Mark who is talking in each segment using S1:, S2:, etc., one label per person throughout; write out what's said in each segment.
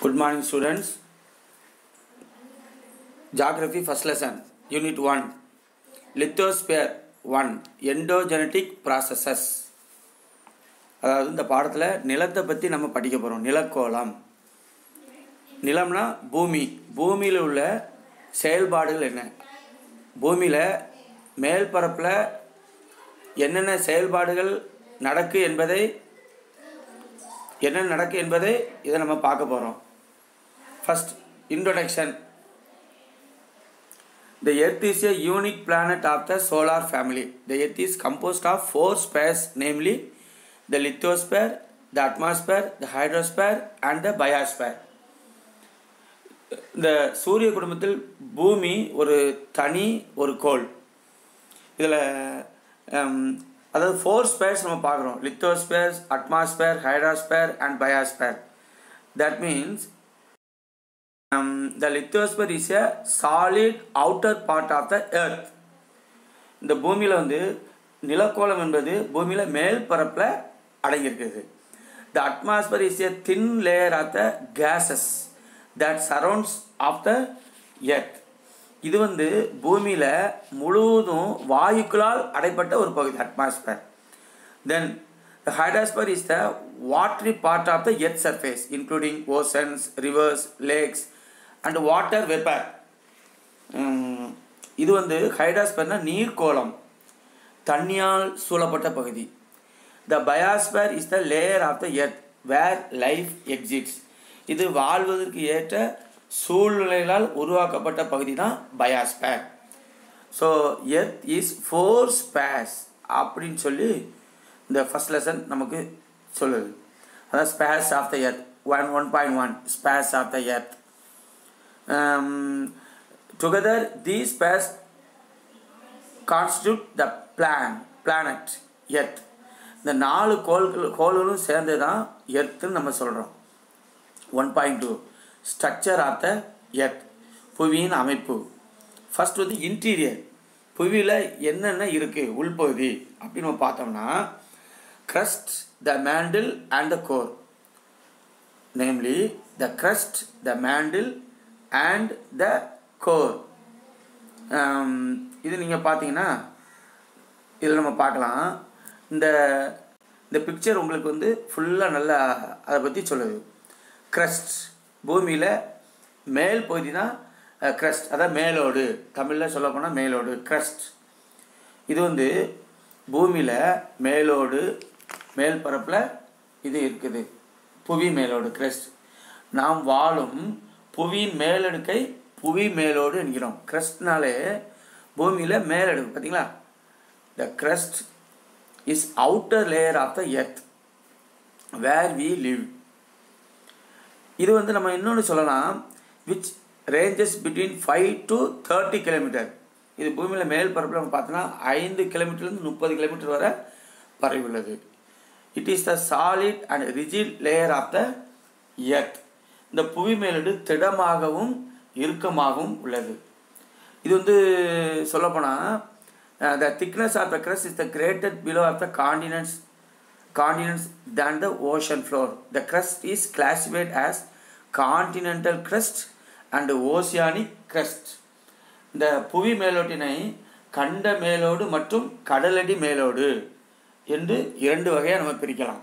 S1: Good morning, students. Geography first lesson, Unit 1, Lithosphere 1, Endogenetic Processes. அதாவது இந்த பாடத்தில் நிலத்தை பற்றி நம்ம படிக்க போகிறோம். நிலக்கோளம். நிலம்னா பூமி. பூமியில் உள்ள செயல்பாடுகள் என்ன? பூமியில் மேல் பரப்பில் என்னென்ன செயல்பாடுகள் நடக்கு என்பதை இதை நம்ம பார்க்க போகிறோம். First, introduction. The Earth is a unique planet of the solar family. The Earth is composed of 4 spheres, namely the lithosphere, the atmosphere, the hydrosphere and the biosphere. இந்த சூரிய குடும்பத்தில் பூமி ஒரு கோள். இதில் அதாவது 4 ஸ்பேர்ஸ் நம்ம பார்க்குறோம். லித்தோஸ்பேர், அட்மாஸ்பேர், ஹைட்ரோஸ்பேர் and பயோஸ்பேர். That means the lithosphere is a solid outer part of the earth. இந்த பூமியில் நிலக்கோளம் என்பது பூமியில் மேல் பரப்பில் அடங்கியிருக்கிறது. The atmosphere is a thin layer of the gases that surrounds of the earth. இது பூமியில் முழுவதும் வாயுக்களால் அடைப்பட்ட ஒரு பகுதி அட்மாஸ்பேர். Then the hydrosphere is the watery part of the earth surface, including oceans, rivers, lakes and water vapor. இது ஹைட்ரோஸ்பேர்னா நீர்க்கோளம், தண்ணியால் சூழப்பட்ட பகுதி. The biosphere is the layer of the earth where life exists. இது வாழ்வதற்கு ஏற்ற சூழ்நிலைகளால் உருவாக்கப்பட்ட பகுதி தான் biosphere. So earth is 4 spheres அப்படின்னு சொல்லி இந்த ஃபர்ஸ்ட் லெசன் நமக்கு சொல்லுது. அதாவது spheres of the earth 1.1 spheres of the earth. Together these spheres constitute the planet earth. இந்த 4 கோள்களும் சேர்ந்து தான் எர்த்துன்னு நம்ம சொல்கிறோம். 1.2 ஸ்ட்ரக்சர் ஆஃப் த எர்த், புவியின் அமைப்பு. ஃபர்ஸ்ட் இன்டீரியர், புவியில் என்னென்ன இருக்குது உள்பகுதி அப்படின்னு நம்ம பார்த்தோம்னா crust, the mantle and the core. Namely the crust, the mantle and the core. இது நீங்கள் பார்த்தீங்கன்னா இதில் நம்ம பார்க்கலாம். இந்த பிக்சர் உங்களுக்கு ஃபுல்லாக நல்லா அதை பற்றி சொல்லுது. crust பூமியில் மேல் பகுதி தான் crust, அதாவது மேலோடு. தமிழில் சொல்ல போனால் மேலோடு crust. இது பூமியில் மேலோடு, மேல் பரப்பில் இது இருக்குது புவி மேலோடு crust. நாம் வாழும் புவியின் மேலடுக்கை புவி மேலோடு என்கிறோம். crustனாலே பூமியில் மேலடுக்கு பார்த்தீங்களா. The crust is outer layer of the earth where we live. இது நம்ம இன்னொன்று சொல்லலாம், which ranges between 5 to 30 kilometre. இது பூமியில் மேல் பரப்பில் நம்ம பார்த்தோன்னா 5 கிலோமீட்டர்லேருந்து 30 கிலோமீட்டர் வரை பரவி உள்ளது. It is the solid and rigid layer of the earth. இந்த புவி மேலோடு திடமாகவும் இறுக்கமாகவும் உள்ளது. இது சொல்லப்போனால் the thickness of the crust is the greater below of the continents than the ocean floor. The crust is classified as continental crust and oceanic crust. இந்த புவி மேலோட்டினை கண்ட மேலோடு மற்றும் கடலடி மேலோடு என்று 2 வகையாக நம்ம பிரிக்கலாம்.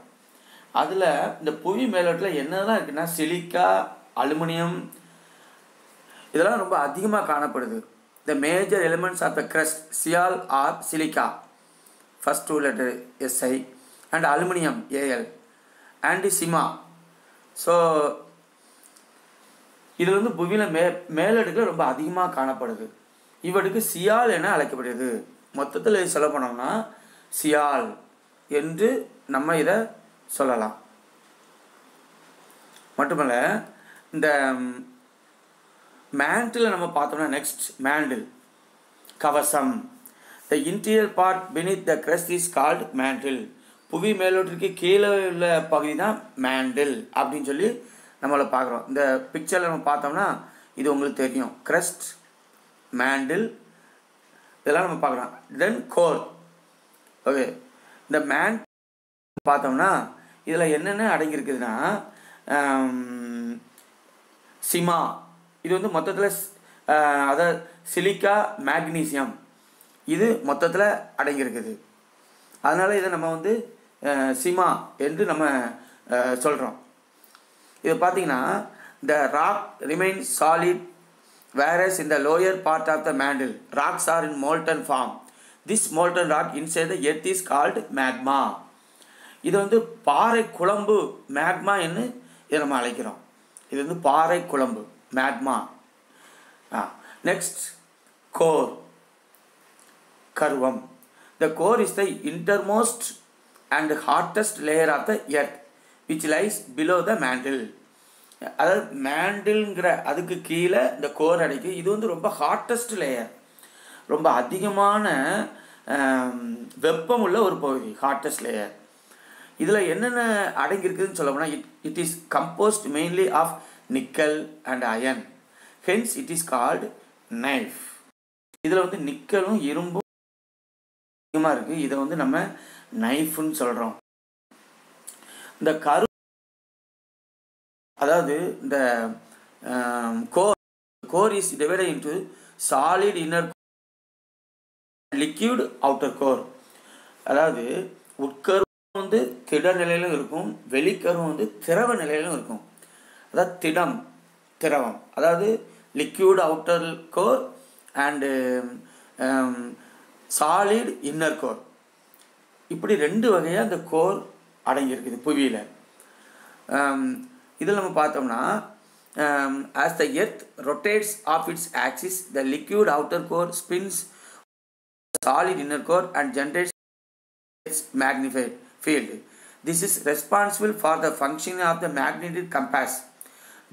S1: அதில் இந்த புவி மேலோட்டில் என்னெல்லாம் இருக்குன்னா சிலிக்கா, அலுமினியம் இதெல்லாம் ரொம்ப அதிகமாக காணப்படுது. The major elements of the crust, Sial or silica, first 2 letter Si, and aluminum Al and Sima. So இது புவியில் மேலடுக்கில் ரொம்ப அதிகமாக காணப்படுது. இவருக்கு சியால் என அழைக்கப்படுகிறது. மொத்தத்தில் சொல்ல போனோம்னா சியால் என்று நம்ம இதை சொல்லலாம். மட்டுமல்ல இந்த மேண்டில் நம்ம பார்த்தோம்னா நெக்ஸ்ட் மேண்டில் கவசம். த interior part beneath the crust is called mantle. புவி மேலோட்டிற்கு கீழே உள்ள பகுதி தான் மேண்டில் அப்படின்னு சொல்லி நம்மளை பார்க்குறோம். இந்த பிக்சரில் நம்ம பார்த்தோம்னா இது உங்களுக்கு தெரியும். crust, mantle இதெல்லாம் நம்ம பார்க்குறோம். தென் கோர். ஓகே, இந்த பார்த்தோம்னா இதில் என்னென்ன அடங்கியிருக்குதுன்னா சிமா. இது வந்து மொத்தத்தில் அதாவது சிலிக்கா மேக்னீசியம் இது மொத்தத்தில் அடங்கியிருக்குது. அதனால் இதை நம்ம வந்து சிமா என்று நம்ம சொல்கிறோம். இது பார்த்திங்கன்னா the rock remains solid whereas in the lower part of the mantle rocks are in molten form. This molten rock inside the earth is called magma. இது வந்து பாறை குழம்பு மேக்மா என்று இதை நம்ம அழைக்கிறோம். இது வந்து பாறை குழம்பு மேக்மா. நெக்ஸ்ட் கோர், கர்வம். The core is the innermost and hottest layer of the earth which lies below the mantle. அதாவது மேண்டில்ங்கிற அதுக்கு கீழே இந்த கோர் அடைக்கு. இது வந்து ரொம்ப ஹாட்டஸ்ட் லேயர், ரொம்ப அதிகமான வெப்பம் உள்ள ஒரு பகுதி, ஹாட்டஸ்ட் லேயர். இதில் என்னென்ன அடங்கியிருக்குதுன்னு சொல்ல போனால் it is composed mainly of nickel and iron, hence it is called NiFe. இதில் வந்து நிக்கலும் இரும்பும் அதிகமாக இருக்குது. இதை வந்து நம்ம நைஃப்னு சொல்கிறோம். இந்த அதாவது இந்த core is divided into solid inner liquid outer core. அதாவது உட்கருவம் வந்து திட நிலையிலும் இருக்கும், வெளிக்கருவம் வந்து திரவ நிலையிலும் இருக்கும். அதாவது திரவம், அதாவது liquid outer core and solid inner core. இப்படி ரெண்டு வகையாக அந்த கோர் அடங்கியிருக்குது புவியில். இதில் நம்ம பார்த்தோம்னா as the earth rotates off its axis the liquid outer core spins solid inner core and generates its magnetic field. This is responsible for the functioning of the magnetic compass.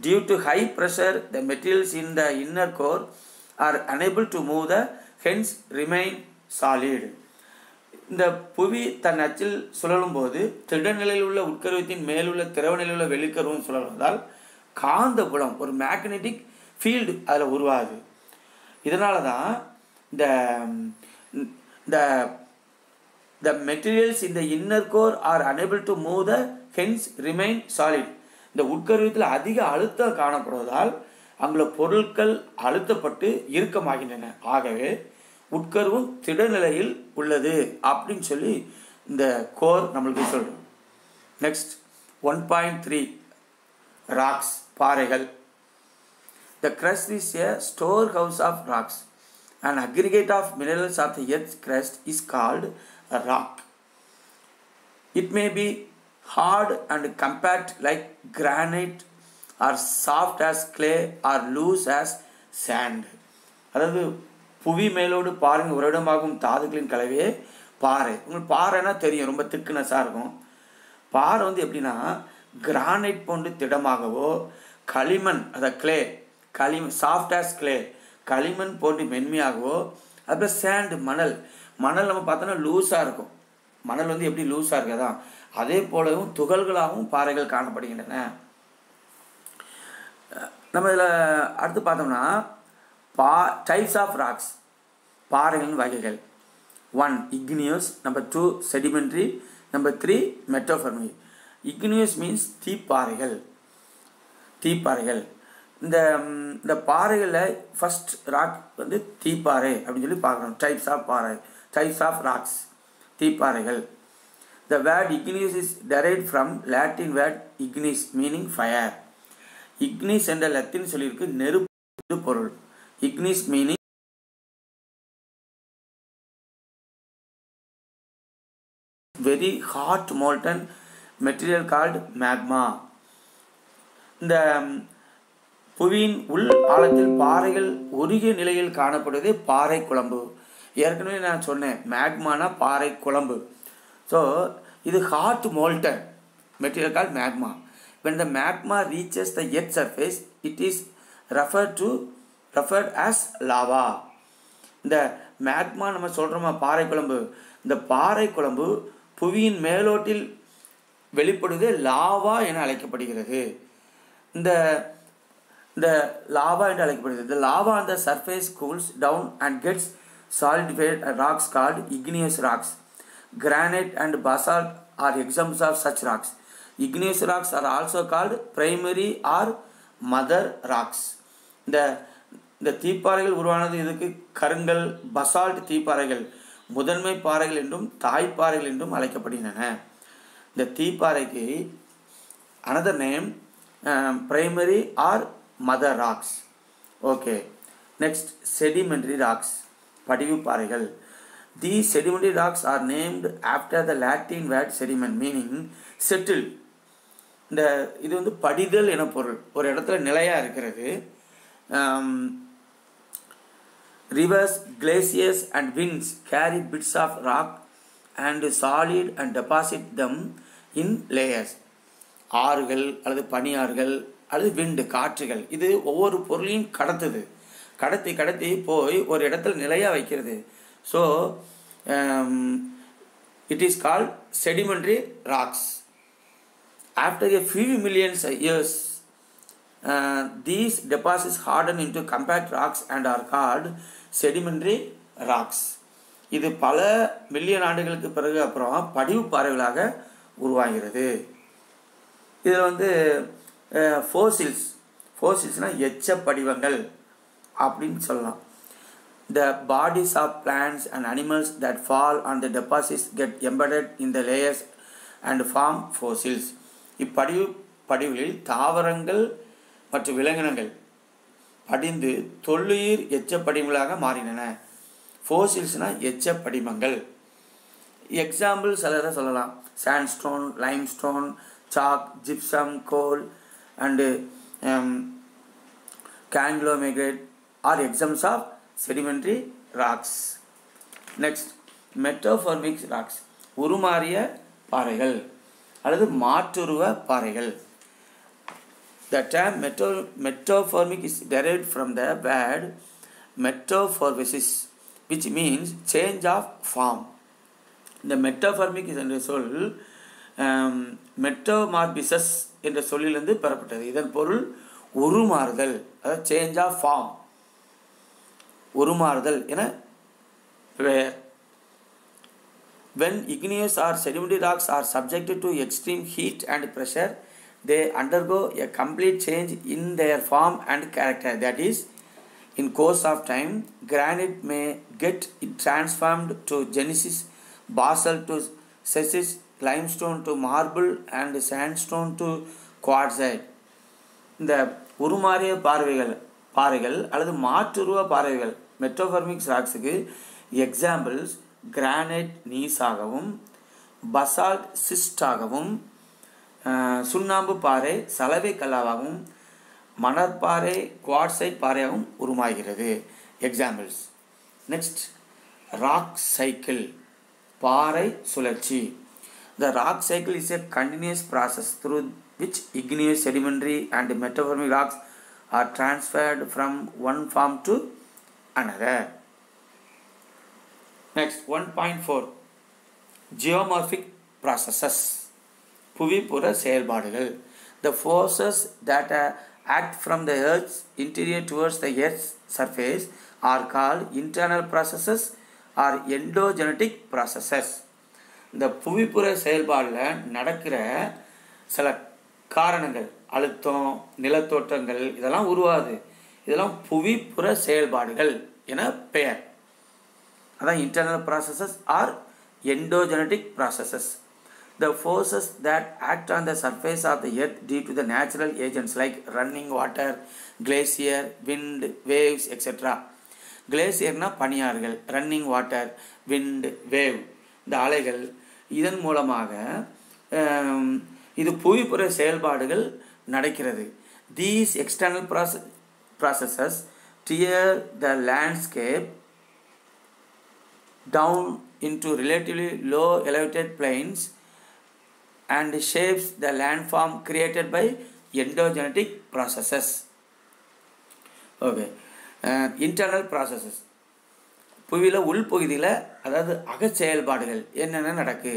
S1: Due to high pressure the materials in the inner core are unable to move, hence remain solid. இந்த புவி தன் அச்சில் சுழலும் போது திடநிலையில் உள்ள உட்கருவத்தின் மேலுள்ள திரவ நிலையில் உள்ள வெளிக்கருவம் சுழல்வதால் காந்த புலம், ஒரு மேக்னெட்டிக் ஃபீல்டு அதில் உருவாகுது. இதனால தான் the materials in the inner core are unable to move, hence remain solid. இந்த உட்கருவத்தில் அதிக அழுத்தம் காணப்படுவதால் அங்குள்ள பொருட்கள் அழுத்தப்பட்டு இறுக்கமாகின்றன. ஆகவே உட்கருவும் திடநிலையில் உள்ளது அப்படின்னு சொல்லி இந்த கோர் நம்மளுக்கு சொல்றோம். நெக்ஸ்ட் 1.3 ராக்ஸ், பாறைகள். The crust is a storehouse of rocks. An aggregate of minerals of the earth's crust is called a rock. It may be hard and compact like granite or soft as clay or loose as sand. அதாவது புவி மேலோடு பாருங்க உரடமாகும் தாதுக்களின் கலவையே பாறை. உங்களுக்கு பாறைனா தெரியும், ரொம்ப திக்னஸாக இருக்கும். பாறை வந்து எப்படின்னா கிரானைட் போன்று திடமாகவோ, களிமண் அதாவது கிளே சாஃப்ட் ஆஸ் கிளே களிமண் போன்று மென்மையாகவோ, அப்புறம் சேண்டு மணல் நம்ம பார்த்தோன்னா லூஸாக இருக்கும். மணல் வந்து எப்படி லூஸாக இருக்குதா அதே போலவும் துகள்களாகவும் பாறைகள் காணப்படுகின்றன. நம்ம இதில் அடுத்து பார்த்தோம்னா டைப்ஸ் ஆஃப் ராக்ஸ், பாறைகளின் வகைகள். 1 igneous, number 2 sedimentary, number 3 metamorphic. igneous means தீப்பாறைகள். இந்த பாறைகளில் ஃபர்ஸ்ட் ராக் வந்து தீப்பாறை அப்படின்னு சொல்லி பார்க்குறோம். டைப்ஸ் ஆஃப் ராக்ஸ், தீப்பாறைகள். The word igneous is derived from Latin word ignis meaning fire. ignis என்ற லத்தீன் சொல்லியிருக்கு நெருப்பு பொருள். ignis meaning very hot molten material called magma. இந்த புவியின் உள் ஆழத்தில் பாறைகள் உருகிய நிலையில் காணப்படுவதே பாறை குழம்பு. ஏற்கனவே நான் சொன்னேன் மேக்மானா பாறை குழம்பு. ஸோ இது hot molten material called magma. when the magma reaches the earth surface it is referred as lava. இந்த மேக்மா நம்ம சொல்கிறோமா பாறை குழம்பு, இந்த பாறை குழம்பு புவியின் மேலோட்டில் வெளிப்படுவது லாவா என அழைக்கப்படுகிறது. இந்த லாவா என்று அழைக்கப்படுகிறது. The lava on the surface cools down and gets solidified rocks called igneous rocks. Granite and basalt are examples of such rocks. Igneous rocks are also called primary or mother rocks. இந்த இந்த தீப்பாறைகள் உருவானது இதுக்கு கருங்கல் Basalt தீப்பாறைகள் முதன்மை பாறைகள் என்றும் தாய்ப்பாறைகள் என்றும் அழைக்கப்படுகின்றன. இந்த தீப்பாறைக்கு another name primary or mother rocks. Okay, next sedimentary rocks, படிவு பாறைகள். These sedimentary rocks are named after the Latin word sediment meaning settled. இந்த இது வந்து படிதல் என பொருள், ஒரு இடத்துல நிலையாக இருக்கிறது. Rivers, glaciers and winds carry bits of rock and solid and deposit them in layers. ஆறுகள் அல்லது பனியாறுகள் அல்லது விண்டு காற்றுகள் இது ஒவ்வொரு பொருளையும் கடத்தி போய் ஒரு இடத்துல நிலையாக வைக்கிறது. So it is called sedimentary rocks. After a few millions of years, these deposits harden into compact rocks and are called sedimentary rocks. இது பல மில்லியன் ஆண்டுகளுக்கு பிறகு அப்புறம் படிவு பாறைகளாக உருவாகிறது. இதில் வந்து ஃபோசில்ஸ்னால் எச்ச படிவங்கள் அப்படின்னு சொல்லலாம். The bodies of plants and animals that fall on the deposits get embedded in the layers and form fossils. இப்படிவுகளில் தாவரங்கள் மற்றும் விலங்கினங்கள் படிந்து தொல்லுயிர் எச்ச படிவங்களாக மாறினன. ஃபோசில்ஸ்னால் எச்ச படிமங்கள். எக்ஸாம்பிள் சிலரை சொல்லலாம். Sandstone, limestone, chalk, gypsum, coal and conglomerate are examples of sedimentary rocks. Next, metamorphic rocks, உருமாறிய பாறைகள் அல்லது மாற்றுருவ பாறைகள். The term metamorphic is derived from the word metamorphosis, which means change of form. இந்த மெட்டோஃபார்மிக் என்ற சொல் மெட்டோமார்பிசஸ் என்ற சொல்லிலிருந்து பெறப்பட்டது. இதன் பொருள் உருமாறுதல், அதாவது சேஞ்ச் ஆஃப் ஃபார்ம், உருமாறுதல் என பெயர். When igneous or sedimentary rocks are subjected to extreme heat and pressure, they undergo a complete change in their form and character. That is, in course of time, granite may get transformed to gneiss, basalt to schist, limestone to marble and sandstone to quartzite. இந்த உருமாறிய பாறைகள் அல்லது மாற்றுருவ பாறைகள் metamorphic ராக்ஸுக்கு examples granite நீஸாகவும், basalt சிஸ்டாகவும், சுண்ணாம்பு பாறை சலவை கல்லாகவும், மணற்பாறை குவார்ட்சைட் பாறையாகவும் உருமாகிறது. எக்ஸாம்பிள்ஸ். நெக்ஸ்ட், ராக் சைக்கிள், பாறை சுழற்சி. The rock cycle is a continuous process through which igneous, sedimentary and metamorphic rocks are transferred from one form to another. Next, 1.4 geomorphic processes, புவிப்புற செயல்பாடுகள். The forces that act from the Earth's interior towards the Earth's surface are called internal processes or endogenetic processes. இந்த புவிப்புற செயல்பாடில் நடக்கிற சில காரணங்கள், அழுத்தம், நிலத்தோற்றங்கள் இதெல்லாம் உருவாகுது. இதெல்லாம் புவிப்புற செயல்பாடுகள் என பெயர். அதான் internal processes or endogenetic processes. The forces that act on the surface of the earth due to the natural agents like running water, glacier, wind, waves, etc. கிளேசியர்னா பனியாறுகள், ரன்னிங் வாட்டர், விண்ட், வேவ் இந்த அலைகள். இதன் மூலமாக இது புவிப்புற செயல்பாடுகள் நடக்கிறது. These external processes tear the landscape down into relatively low elevated plains and shapes the landform created by endogenetic processes. Okay, internal processes, புவியில் உள்பகுதியில் அதாவது அகச்செயல்பாடுகள் என்னென்ன நடக்கு.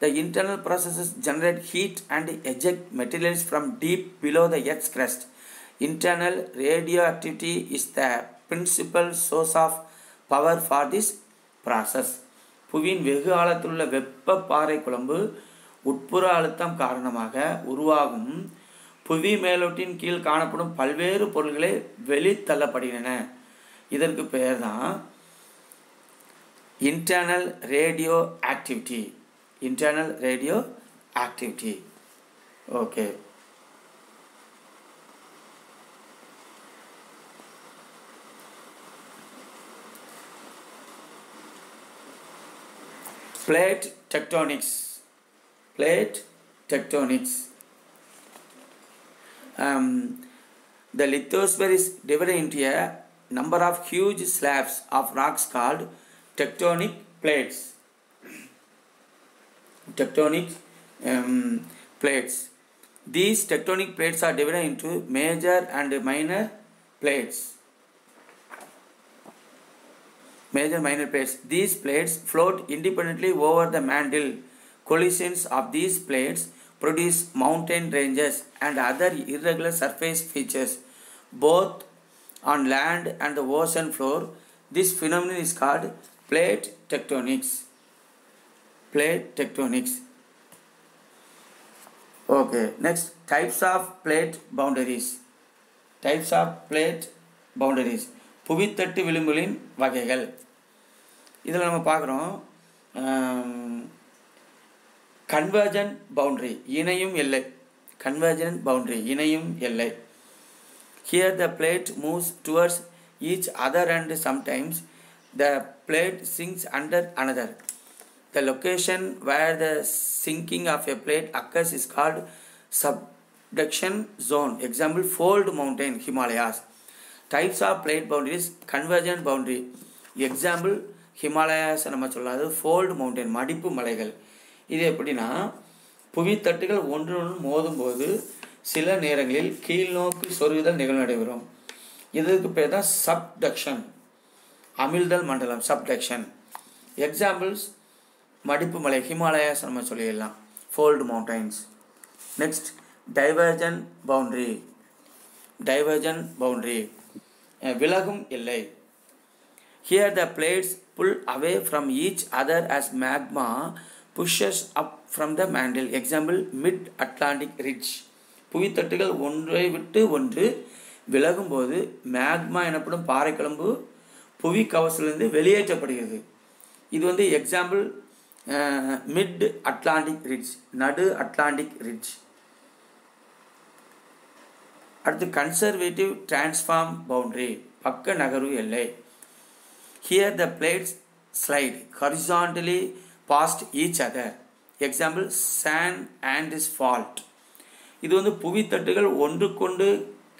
S1: The internal processes generate heat and eject materials from deep below the earth's crust. Internal radioactivity is the principal source of power for this process. புவியின் வெகு ஆழத்தில் உள்ள வெப்ப பாறை குழம்பு உட்புற அழுத்தம் காரணமாக உருவாகும் புவி மேலோட்டின் கீழ் காணப்படும் பல்வேறு பொருள்களை வெளித்தள்ளப்படுகின்றன. இதற்கு பெயர் தான் internal radio activity. Internal radio activity. Okay. Plate tectonics. Plate tectonics. The lithosphere is divided into a number of huge slabs of rocks called tectonic plates. Tectonic plates. These tectonic plates are divided into major and minor plates. Major minor plates. These plates float independently over the mantle. Collisions of these plates produce mountain ranges and other irregular surface features both on land and the ocean floor. This phenomenon is called plate tectonics. Plate tectonics. Okay. Next, types of plate boundaries. Types of plate boundaries. புவித்தட்டு விளிம்புகளின் வகைகள். இதில் நம்ம பார்க்குறோம் convergent boundary, இணையும் எல்லை. Convergent boundary, இணையும் எல்லை. Here the plate moves towards each other and sometimes the plate sinks under another. The location where the sinking of a plate occurs is called subduction zone. Example, fold mountain, Himalayas. Types of plate boundaries, convergent boundary. Example, Himalayas நம்ம சொல்லாது fold mountain, மடிப்பு மலைகள். இது எப்படின்னா புவித்தட்டுகள் ஒன்று மோதும்போது சில நேரங்களில் கீழ்நோக்கி சொருகுதல் நிகழ்வு நடைபெறும். இதுக்கு பேர் தான் சப்டக்ஷன், அமிழ்தல் மண்டலம், சப்டக்ஷன். எக்ஸாம்பிள்ஸ் மடிப்பு மலை, ஹிமாலயாஸ் நம்ம சொல்லிடலாம், fold mountains. Next divergence boundary. Divergence boundary, விலகும் எல்லை. Here the plates pull away from each other as magma pushes up from the mantle. Example, mid-Atlantic ridge. புவித்தட்டுகள் ஒன்றை விட்டு ஒன்று விலகும்போது மேக்மா எனப்படும் பாறைக்கிழம்பு புவி கவசத்திலிருந்து வெளியேற்றப்படுகிறது. இது வந்து எக்ஸாம்பிள் மிட் அட்லாண்டிக் ரிட்ஜ், நடு அட்லாண்டிக் ரிட்ஜ். அடுத்து கன்சர்வேட்டிவ் டிரான்ஸ்ஃபார்ம் பவுண்டரி, பக்க நகர்வு எல்லை. Here the plates slide horizontally past each other. Example, San Andreas fault. இது வந்து புவித்தட்டுகள் ஒன்றுக்கொண்டு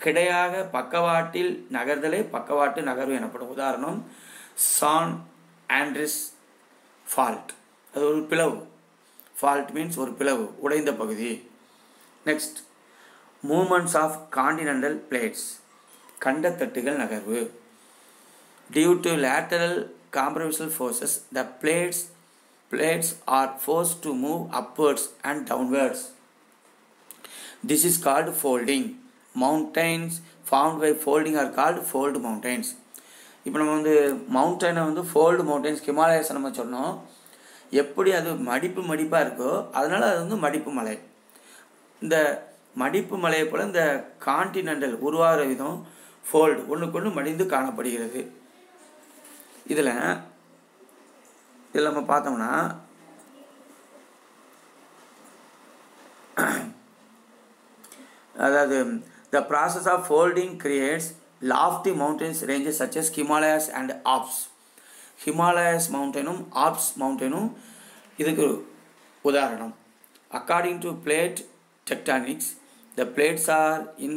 S1: கிடையாக பக்கவாட்டில் நகர்தலே பக்கவாட்டு நகர்வு எனப்படும். உதாரணம் சான் ஆண்ட்ரிஸ் ஃபால்ட், அது ஒரு பிளவு. ஃபால்ட் மீன்ஸ் ஒரு பிளவு, உடைந்த பகுதி. Next, movements of continental plates, கண்டத்தட்டுகள் நகர்வு. Due to lateral compressive forces, the plates are forced to move upwards and downwards. This is called folding. Mountains formed by folding are called fold mountains. இப்போ நம்ம வந்து மவுண்டனை வந்து fold mountains, Himalayas நம்ம சொன்னோம். எப்படி அது மடிப்பாக இருக்கோ அதனால் அது வந்து மடிப்பு மலை. இந்த மடிப்பு மலையை போல் இந்த கான்டினென்டல் உருவாகிற விதம் ஃபோல்டு, ஒன்றுக்கொன்று மடிந்து காணப்படுகிறது. இதில் நம்ம பார்த்தோம்னா அதாவது the process of folding creates lofty mountains ranges such as Himalayas and Alps. Himalayas mountainum Alps mountainum இதுக்கு உதாரணம். According to plate tectonics, the plates are in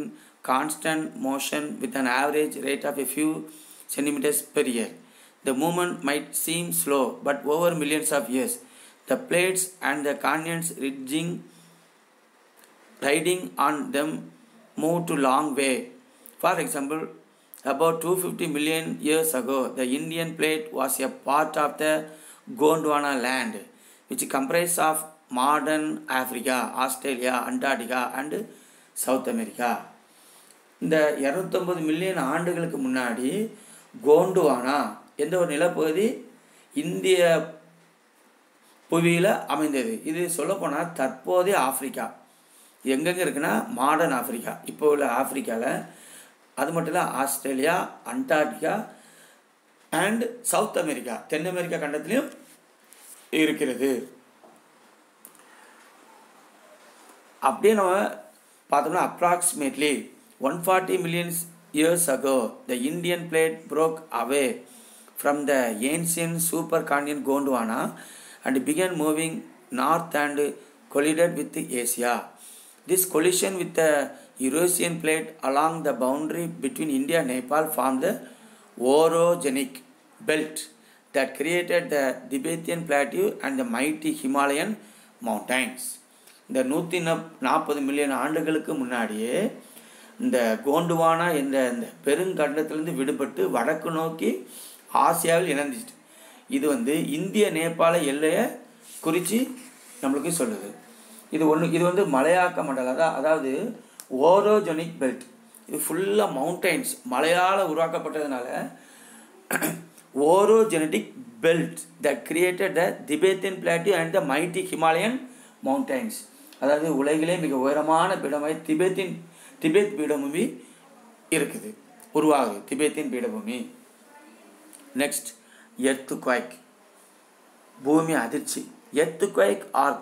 S1: constant motion with an average rate of a few centimeters per year. The movement might seem slow, but over millions of years, the plates and the continents riding on them move to long way. For example, about 250 million years ago, the Indian plate was a part of the Gondwana land, which comprised of modern Africa, Australia, Antarctica and South America. இந்த 250 million ஆண்டுகளுக்கு முன்னாடி கோண்டுவானா என்ற ஒரு நிலப்பகுதி இந்திய புவியில் அமைந்தது. இது சொல்லப்போனால் தற்போதைய ஆப்பிரிக்கா. எங்கெங்கே இருக்குன்னா மாடர்ன் ஆஃப்ரிக்கா, இப்போ உள்ள ஆஃப்ரிக்காவில், அது மட்டும் இல்லை Australia, Antarctica and South America, தென் அமெரிக்கா கண்டத்திலையும் இருக்கிறது. அப்படியே நம்ம பார்த்தோம்னா approximately 140 million years ago the Indian plate broke away from the ancient supercontinent Gondwana and began moving north and collided with Asia. This collision with the Eurasian plate along the boundary between India and Nepal formed the orogenic belt that created the Tibetan Plateau and the mighty Himalayan mountains. இந்த 140 million ஆண்டுகளுக்கு முன்னாடியே இந்த கோண்டுவானா என்ற இந்த பெருங்கண்டத்திலிருந்து விடுபட்டு வடக்கு நோக்கி ஆசியாவில் இணைஞ்சிட்டு. இது இந்திய நேபாள எல்லையை குறித்து நம்மளுக்கு சொல்லுது. இது மலையாக்க மண்டலம், அதாவது ஓரோஜெனிக் பெல்ட். இது ஃபுல்லாக மவுண்டைன்ஸ், மலையால் உருவாக்கப்பட்டதுனால orogenetic belt that created the Tibetan plateau and the mighty Himalayan mountains. அதாவது உலகிலே மிக உயரமான பீடமாய் திபெத் பீடபூமி இருக்குது, உருவாகுது திபெத்தின் பீடபூமி. நெக்ஸ்ட் எர்த்குவைக், பூமி அதிர்ச்சி. Earthquake are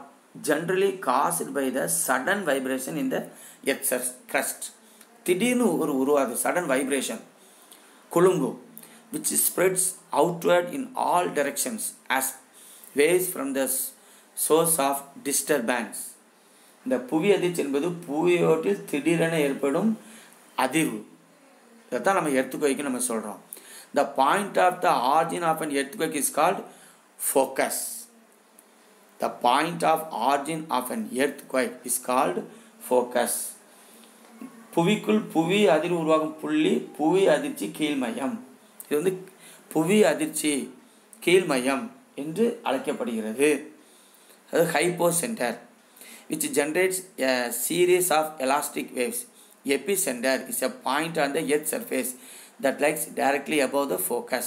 S1: generally caused by the sudden vibration in the earth crust. திடீர்னு உருவாகுது சடன் வைப்ரேஷன், குலுங்கு, which spreads outward in all directions as waves from the source of disturbance. இந்த புவி அதிர்ச்சி என்பது புவியோட்டில் திடீரென ஏற்படும் அதிர்வு. இதைத்தான் நம்ம எர்த்குவைக்கு நம்ம சொல்கிறோம். The point of the origin of an earthquake is called focus. The point of origin of an earthquake is called focus. புவிக்குள் புவி அதிர்வு உருவாகும் புள்ளி புவி அதிர்ச்சி கீழ்மையம். இது புவி அதிர்ச்சி கீழ்மையம் என்று அழைக்கப்படுகிறது. அது hypo centre which generates a series of elastic waves. Epicenter is a point on the earth surface that lies directly above the focus.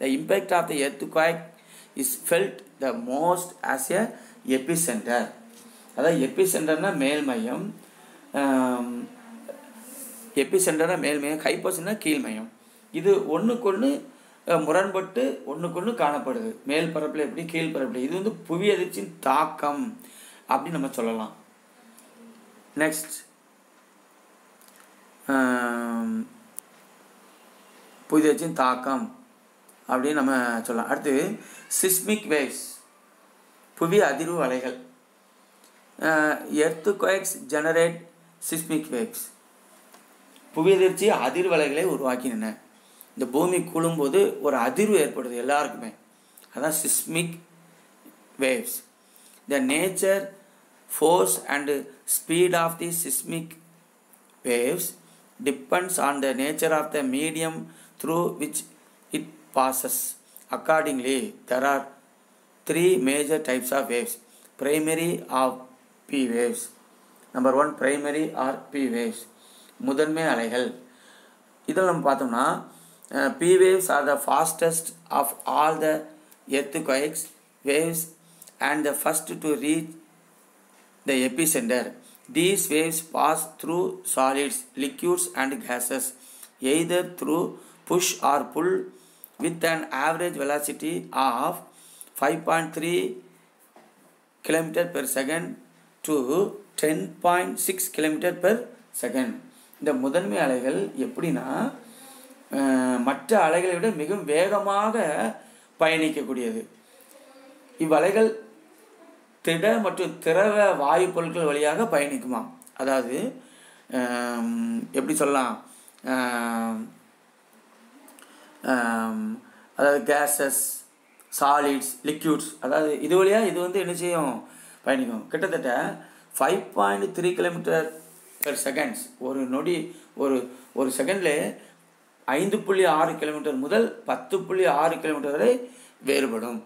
S1: The impact of the earthquake is felt the most as a epicenter. அதாவது எபிசென்டர்னா மேல்மையம், எபிசென்டர்னா மேல்மையம், ஹைப்போசென்டர்னா கீழ்மையம். இது ஒன்றுக்கொன்று முரண்பட்டு ஒன்றுக்கொன்று காணப்படுது. மேல் பரப்பில் எப்படி, கீழ் பரப்பில். இது புவி அதிர்ச்சியின் தாக்கம் அப்படி நம்ம சொல்லலாம். நெக்ஸ்ட் புவி அதிர்ச்சியின் தாக்கம் அப்படின்னு நம்ம சொல்லலாம். அடுத்து சிஸ்மிக் வேவ்ஸ், புவி அதிர்வு அலைகள். எர்த்குவைக்ஸ் ஜெனரேட் சிஸ்மிக் வேவ்ஸ். புவி அதிர்ச்சி அதிர்வு அலைகளை உருவாக்கின. இந்த பூமி கூழும்போது ஒரு அதிர்வு ஏற்படுது எல்லாருக்குமே, அதான் seismic waves. The nature, force and speed of the seismic waves depends on the nature of the medium through which it passes. Accordingly, there are three major types of waves. Primary or P waves. Number 1, primary or P waves. முதன்மை அலைகள். இதில் நம்ம பார்த்தோம்னா P waves are the fastest of all the earthquakes waves and the first to reach the epicenter. These waves pass through solids, liquids and gases, either through push or pull, with an average velocity of 5.3 km per second to 10.6 km per second. இந்த முதன்மை அலைகள் எப்படின்னா மற்ற அலைகளை விட மிகவும் வேகமாக பயணிக்கக்கூடியது. இவ்வலைகள் திட மற்றும் திரவ வாயு பொருட்கள் வழியாக பயணிக்குமாம். அதாவது எப்படி சொல்லலாம், அதாவது கேஸஸ், சாலிட்ஸ், லிக்யூட்ஸ், அதாவது இது வழியாக இது என்ன செய்யும், பயணிக்கும். கிட்டத்தட்ட 5.3 கிலோமீட்டர் பெர் செகண்ட்ஸ், ஒரு நொடி ஒரு செகண்டில் 5.6 கிலோமீட்டர் முதல் 10.6 கிலோமீட்டர் வரை வேறுபடும்.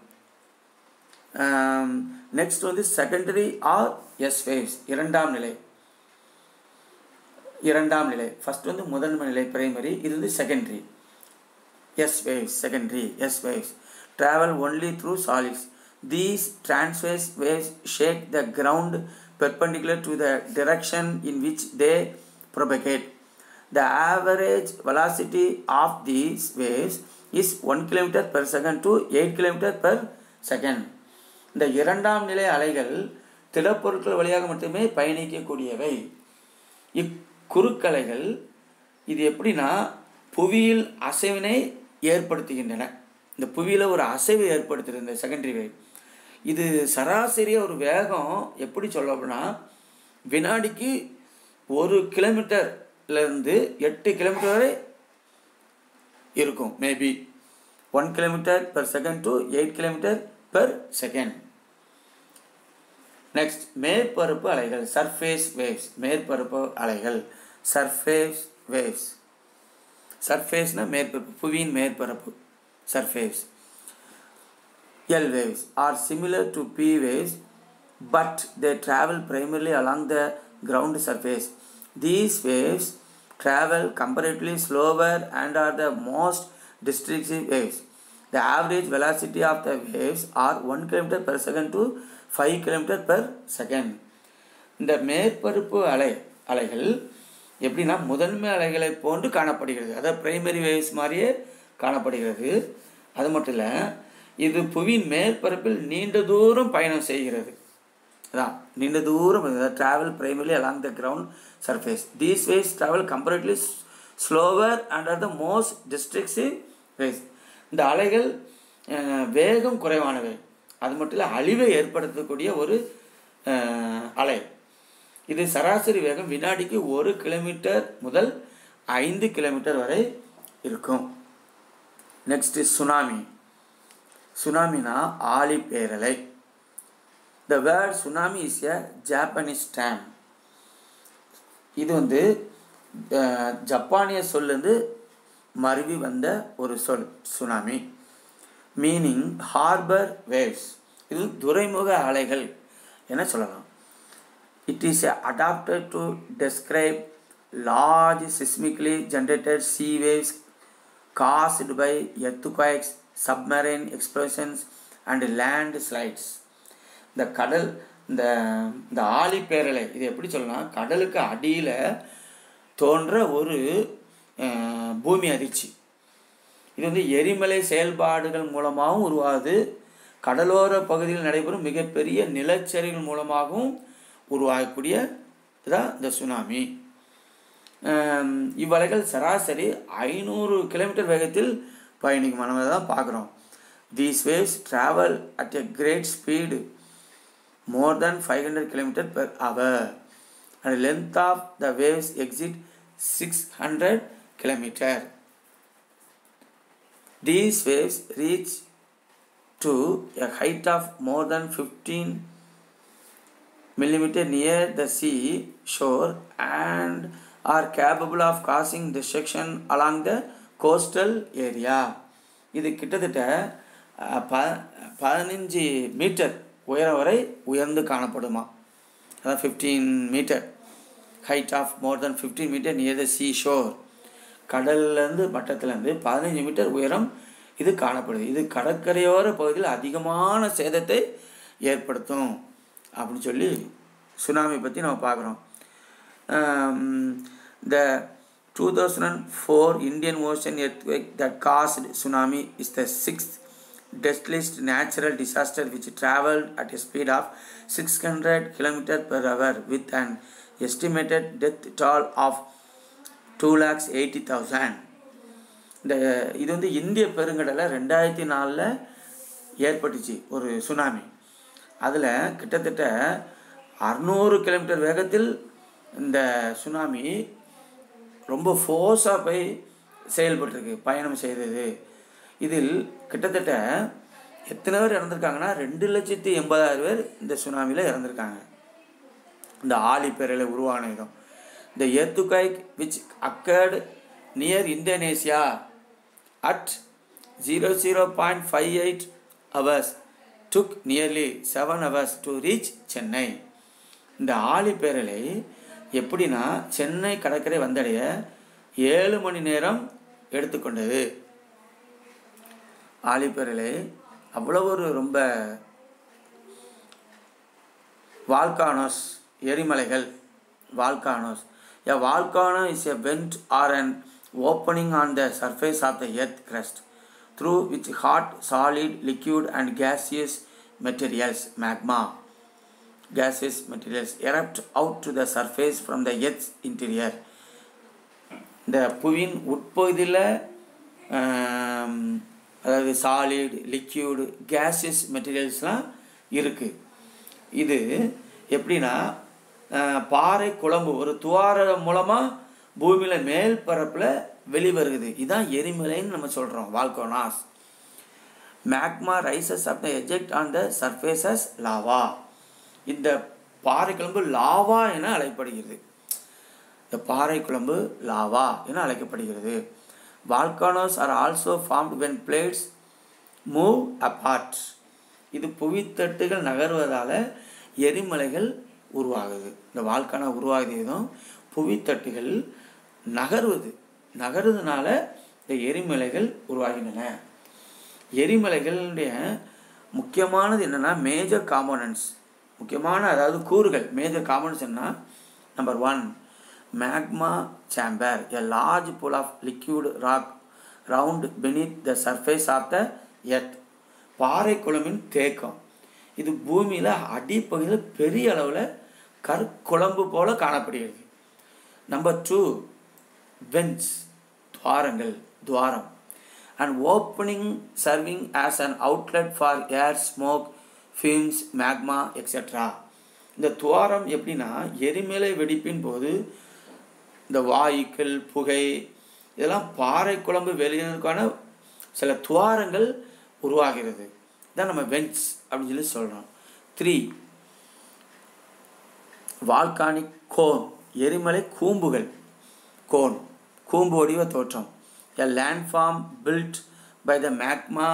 S1: Next secondary or S waves, இரண்டாம் நிலை. ஃபர்ஸ்ட் முதன்மை நிலை பிரைமரி, இது secondary. S waves, secondary S waves travel only through solids. These transverse waves shake the ground perpendicular to the direction in which they propagate. The average velocity of these waves is 1 km per second to 8 km per second. இந்த இரண்டாம் நிலை அலைகள் திடப்பொருட்கள் வழியாக மட்டுமே பயணிக்கக்கூடியவை. இக்குறுக்கலைகள் இது எப்படின்னா புவியில் அசைவினை ஏற்படுத்துகின்றன. இந்த புவியில் ஒரு அசைவை ஏற்படுத்துகிற இந்த செகண்டரி வேவ் இது சராசரியாக ஒரு வேகம் எப்படி சொல்லப்போனா வினாடிக்கு 1 கிலோமீட்டர்லேருந்து 8 கிலோமீட்டர் வரை இருக்கும். Maybe 1 kilometre per second to 8 kilometre per second. Next மேற்பரப்பு அலைகள் சர்ஃபேஸ் வேவ்ஸ். மேற்பரப்பு அலைகள் சர்ஃபேஸ் வேவ்ஸ். சர்ஃபேஸ்னால் மேற்பரப்பு, புவியின் மேற்பரப்பு surface. L waves are similar to P waves but they travel primarily along the ground surface. These waves travel comparatively slower and are the most destructive waves. The average velocity of the waves are 1 km per second to 5 km per second. இந்த மேற்பரப்பு அலைகள் எப்படின்னா முதன்மை அலைகளை போன்று காணப்படுகிறது. அதாவது primary waves மாதிரியே காணப்படுகிறது. அது மட்டும் இல்லை, இது புவியின் மேற்பரப்பில் நீண்ட தூரம் பயணம் செய்கிறது. அதான் நீண்ட தூரம் travel primarily along the ground surface. These waves travel comparatively slower and are the most destructive waves. இந்த அலைகள் வேகம் குறைவானவை. அது மட்டும் இல்லை, அழிவை ஏற்படுத்தக்கூடிய ஒரு அலை. இது சராசரி வேகம் வினாடிக்கு 1 கிலோமீட்டர் முதல் 5 கிலோமீட்டர் வரை இருக்கும். Next tsunami. சுனாமினா ஆழிப்பேரலை. The word tsunami is a Japanese term. இது ஜப்பானிய சொல்லிருந்து மருவி வந்த ஒரு சொல் சுனாமி. Meaning harbour waves. இது துறைமுக அலைகள் என சொல்லலாம். It is adapted to describe large seismically generated sea waves caused by earthquakes, submarine explosions and landslides. இந்த கடல் இந்த ஆழிப்பேரலை இது எப்படி சொல்லலாம், கடலுக்கு அடியில் தோன்ற ஒரு பூமி அதிர்ச்சி. இது எரிமலை செயல்பாடுகள் மூலமாகவும் உருவாகுது. கடலோர பகுதியில் நடைபெறும் மிகப்பெரிய நிலச்சரிவுகள் மூலமாகவும் உருவாகக்கூடிய இதுதான் இந்த சுனாமி. இவ்வலைகள் சராசரி 500 கிலோமீட்டர் வேகத்தில் பயணிக்கும். நம்ம தான் பார்க்குறோம். These waves travel at a great speed, more than 500 km per hour, and the length of the waves exceed 600 km. These waves reach to a height of more than 15 millimeter near the sea shore and are capable of causing destruction along the coastal area. இது கிட்டத்தட்ட 15 metre உயரம் வரை உயர்ந்து காணப்படுமா. அதான் 15 metre height of more than 15 metre near the sea shore. கடல்லேருந்து மட்டத்திலேருந்து 15 metre உயரம் இது காணப்படுது. இது கடற்கரையோர பகுதியில் அதிகமான சேதத்தை ஏற்படுத்தும் அப்படின்னு சொல்லி சுனாமி பற்றி நம்ம பார்க்குறோம். The 2004 Indian Ocean earthquake that caused tsunami is the 6th deadliest natural disaster which traveled at a speed of 600 km per hour with an estimated death toll of 2,80,000. இது இந்திய பெருங்கடலில் 2004 ஏற்பட்டுச்சு ஒரு சுனாமி. அதில் கிட்டத்தட்ட 600 கிலோமீட்டர் வேகத்தில் இந்த சுனாமி ரொம்ப ஃபோர்ஸாக போய் செயல்பட்டுருக்கு, பயணம் செய்தது. இதில் கிட்டத்தட்ட எத்தனை பேர் இறந்துருக்காங்கன்னா 2,80,000 பேர் இந்த சுனாமியில் இறந்துருக்காங்க. இந்த ஆழிப்பேரலை உருவான விதம். The earthquake which occurred near Indonesia at 00.58 hours took nearly 7 hours to reach Chennai. இந்த ஆழிப்பேரலை எப்படின்னா சென்னை கடற்கரை வந்தடைய 7 மணி நேரம் எடுத்துக்கொண்டது. ஆழிப்பேரலை அவ்வளோ ஒரு ரொம்ப வால்கானோஸ் எரிமலைகள் volcanoes. A volcano is a vent or an opening on the surface of the earth crust through which hot, solid, liquid and gaseous materials, magma, gaseous materials erupt out to the surface from the earth's interior. இந்த புவியின் உட்பகுதியில் அதாவது solid, liquid, gases மெட்டீரியல்ஸ்லாம் இருக்குது. இது எப்படின்னா பாறை குழம்பு ஒரு துவாரம் மூலமாக பூமியில் மேல் பரப்பில் வெளிவருகுது. இதுதான் எரிமலைன்னு நம்ம சொல்கிறோம், volcanoes. Magma rises off the eject on the surfaces lava. இந்த பாறை குழம்பு லாவா என அழைக்கப்படுகிறது. இந்த பாறை குழம்பு லாவா என அழைக்கப்படுகிறது. Volcanoes are also formed when plates move apart. இது புவித்தட்டுகள் நகர்வதால் எரிமலைகள் உருவாகுது. இந்த வால்கானோ உருவாகுதும் புவித்தட்டுகள் நகருவதுனால இந்த எரிமலைகள் உருவாகின்றன. எரிமலைகளுடைய முக்கியமானது என்னென்னா மேஜர் காம்போனன்ட்ஸ், முக்கியமான அதாவது கூறுகள். மேஜர் காம்போனன்ட்ஸ் என்ன? Number 1, magma chamber, a large pool of liquid rock round beneath the surface of the earth. பாறை குழம்பின் தேக்கம். இது பூமியில் அடிப்பகுதியில் பெரிய அளவில் கற்குழம்பு போல காணப்படுகிறது. நம்பர் 2, vents, துவாரம், and opening serving as an outlet for air, smoke, fumes, magma, etc. இந்த துவாரம் எப்படின்னா எரிமலை வெடிப்பின் போது இந்த வாயுக்கள், புகை இதெல்லாம் பாறை குழம்பு வெளியேறதுக்கான சில துவாரங்கள் உருவாகிறது. இதான் நம்ம வென்ட்ஸ் அப்படின்னு சொல்லி சொல்கிறோம். 3, வால்கானிக் கோன், எரிமலை கூம்புகள். கோன், கூம்பு வடிவ தோற்றம். A landform built by the magma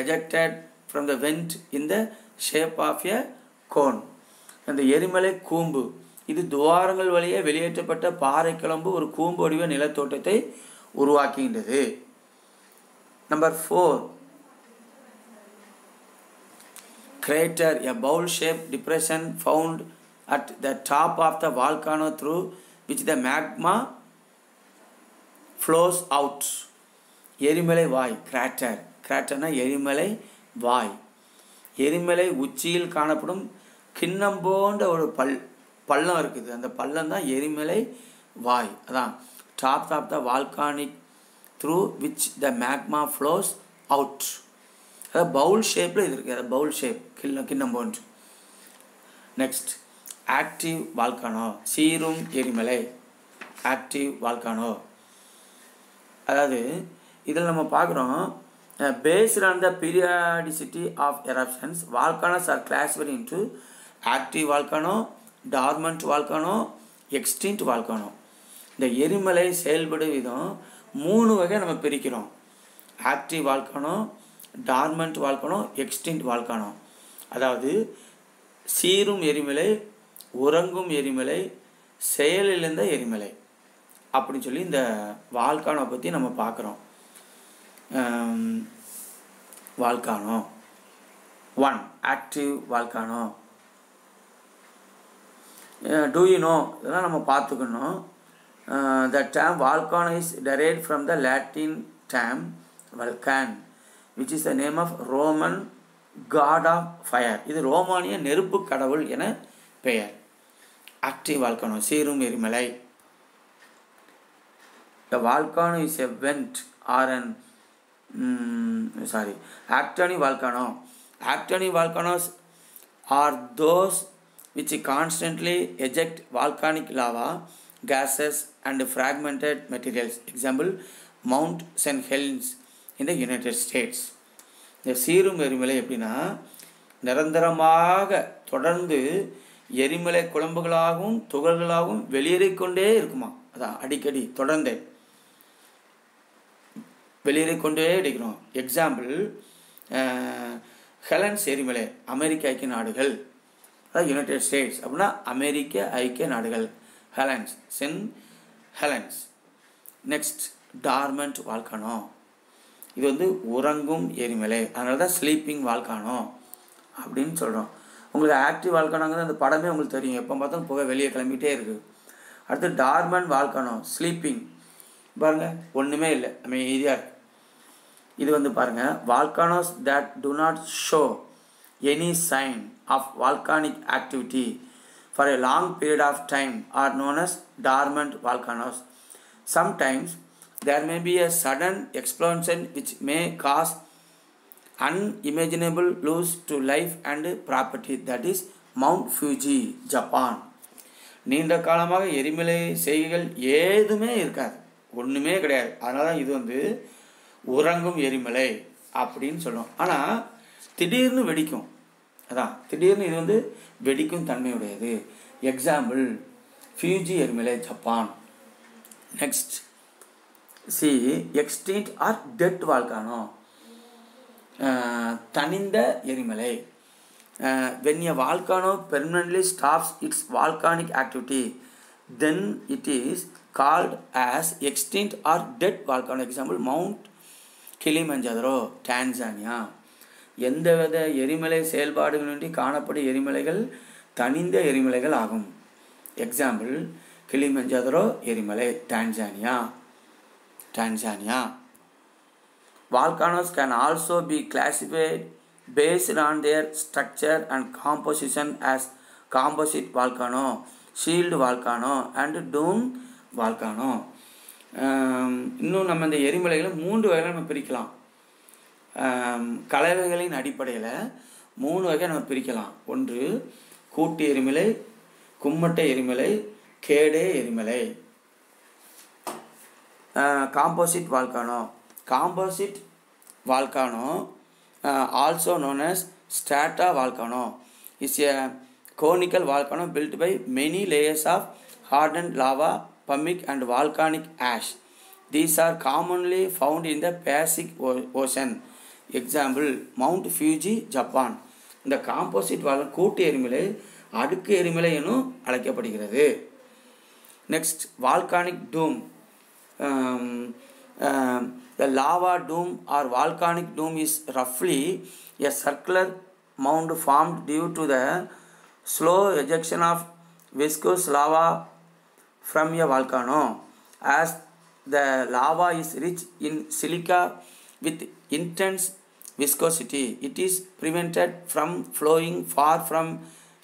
S1: ejected from the vent in the shape of a cone. அந்த எரிமலை கூம்பு இது துவாரங்கள் வழியே வெளியேற்றப்பட்ட பாறை கிளம்பு ஒரு கூம்பு வடிவ நிலத்தோட்டத்தை உருவாக்குகின்றது. Number 4, crater, a bowl shaped depression found at the top of the volcano through which the magma flows out. எரிமலை வாய், கிராட்டர்னா எரிமலை வாய். எரிமலை உச்சியில் காணப்படும் கிண்ணம் போன்ற ஒரு பள்ளம் இருக்குது. அந்த பள்ளம் தான் எரிமலை வாய். அதான் top of the volcanic through which the magma flows out. அதாவது பவுல் ஷேப்பில் இது இருக்குது. அதாவது பவுல் ஷேப், கிண்ணம் போன்று. நெக்ஸ்ட், ஆக்டிவ் வால்கானோ, சீரும் எரிமலை. ஆக்டிவ் வால்கானோ அதாவது இதில் நம்ம பார்க்குறோம், based on the periodicity of eruptions volcanoes are classified into active volcano, dormant volcano, extinct volcano. இந்த எரிமலை செயல்படும் விதம் 3 வகை நம்ம பிரிக்கிறோம். Active volcano, dormant volcano, extinct volcano. அதாவது சீரும் எரிமலை, உறங்கும் எரிமலை, செயலிழந்த எரிமலை அப்படின்னு சொல்லி இந்த வால்கானோ பற்றி நம்ம பார்க்குறோம். Volcano 1, active volcano. Do you know, இதெல்லாம் நம்ம பார்த்துக்கணும். The term volcano is derived from the Latin term vulcan which is the name of Roman god of fire. இது ரோமானிய நெருப்பு கடவுள் என பெயர். ஆக்டிவ் வால்கானோ சீரும் எரிமலை. The volcano is a vent or an actinic volcano. Actinic volcanoes are those which constantly eject volcanic lava, gases and fragmented materials. Example, Mount St. Helens in the United States. இந்த சீரும் எரிமலை எப்படின்னா நிரந்தரமாக தொடர்ந்து எரிமலை குழம்புகளாகவும் துகள்களாகவும் வெளியேறிக்கொண்டே இருக்குமா. அதான் அடிக்கடி தொடர்ந்து வெளியேறிக்கொண்டே இருக்கிறோம். எக்ஸாம்பிள், ஹெலன்ஸ் எரிமலை, அமெரிக்க ஐக்கிய நாடுகள். அதாவது யுனைடெட் ஸ்டேட்ஸ் அப்படின்னா அமெரிக்க ஐக்கிய நாடுகள். Helens, Saint Helens. Next, dormant volcano. இது உறங்கும் எரிமலை, அதனால தான் ஸ்லீப்பிங் வால்கானோ அப்படின்னு சொல்கிறோம். உங்களுக்கு ஆக்டிவ் வால்கானோங்கிறது அந்த படமே உங்களுக்கு தெரியும், எப்போ பார்த்தாலும் புகை வெளியே கிளம்பிகிட்டே இருக்குது. அடுத்து டார்மன் வால்கானோ, ஸ்லீப்பிங். பாருங்கள், ஒன்றுமே இல்லை, அமைதியாக இருக்குது. இது வந்து பாருங்கள், வால்கானோஸ் that do not show any sign of volcanic activity for a long period of time are known as dormant volcanoes. Sometimes there may be a sudden explosion which may cause unimaginable loss to life and property. That is Mount Fuji, Japan. நீண்ட காலமாக எரிமலை செய்கைகள் ஏதுமே இருக்காது, ஒன்றுமே கிடையாது. அதனால தான் இது வந்து உறங்கும் எரிமலை அப்படின்னு சொல்லுவோம். ஆனால் திடீர்னு வெடிக்கும், அதான் திடீர்னு இது வந்து வெடிக்கும் தன்மையுடையது. எக்ஸாம்பிள் ஃபியூஜி எரிமலை, Japan. Next C extinct or dead volcano, தனிந்த எரிமலை. when a volcano permanently stops its volcanic activity, then it is called as extinct or dead volcano. Example Mount Kilimanjaro, Tanzania. எந்தவித எரிமலை செயல்பாடுகளின்றி காணப்படும் எரிமலைகள் தனிந்த எரிமலைகள் ஆகும். எக்ஸாம்பிள் கிளிமஞ்சாரோ எரிமலை, Tanzania. Volcanoes can also be classified based on their structure and composition as composite volcano, shield volcano and dome volcano. இன்னும் நம்ம இந்த எரிமலைகளை 3 வகையில் நம்ம பிரிக்கலாம். கலவைகளின் அடிப்படையில் 3 வகை நம்ம பிரிக்கலாம். ஒன்று கூட்டு எரிமலை, கும்மட்டை எரிமலை, கேடே எரிமலை. Composite வால்கானோ. Composite volcano, also known as strata volcano, is a conical volcano built by many layers of hardened lava, pumic and volcanic ash. These are commonly found in the Pacific Ocean. Example Mount Fuji, Japan. இந்த composite கூட்டு எரிமலை அடுக்கு எரிமலை எனும் அழைக்கப்படுகிறது. Next volcanic dome. The lava dome or volcanic dome is roughly a circular mound formed due to the slow ejection of viscous lava from a volcano. As the lava is rich in silica with intense viscosity, it is prevented from flowing far from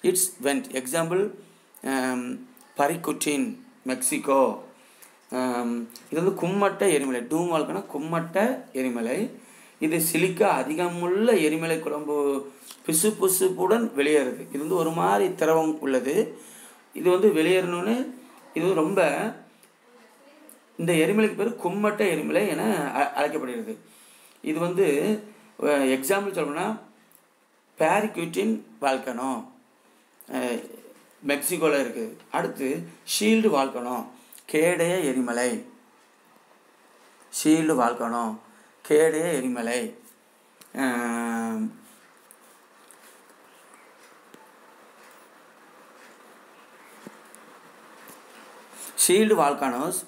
S1: its vent. Example Paricutin, Mexico. இது வந்து கும்மட்ட எரிமலை, டூம் வால்கானோ கும்மட்ட எரிமலை. இது silica அதிகமுள்ள எரிமலை குழம்பு பிசுப்புடன் வெளியேறுது. இது வந்து ஒரு மாதிரி திரவம் உள்ளது. இது வந்து வெளியேறணுன்னு இது ரொம்ப இந்த எரிமலைக்கு பேர் கும்மட்ட எரிமலை என அழைக்கப்படுகிறது. இது வந்து எக்ஸாம்பிள் சொல்லணும்னா பாரிக்யூட்டின் வால்கானோ மெக்சிகோவில் இருக்குது. அடுத்து ஷீல்டு வால்கானோ, கேடைய எரிமலை. ஷீல்டு வால்கானோ, கேடைய எரிமலை. Shield volcanoes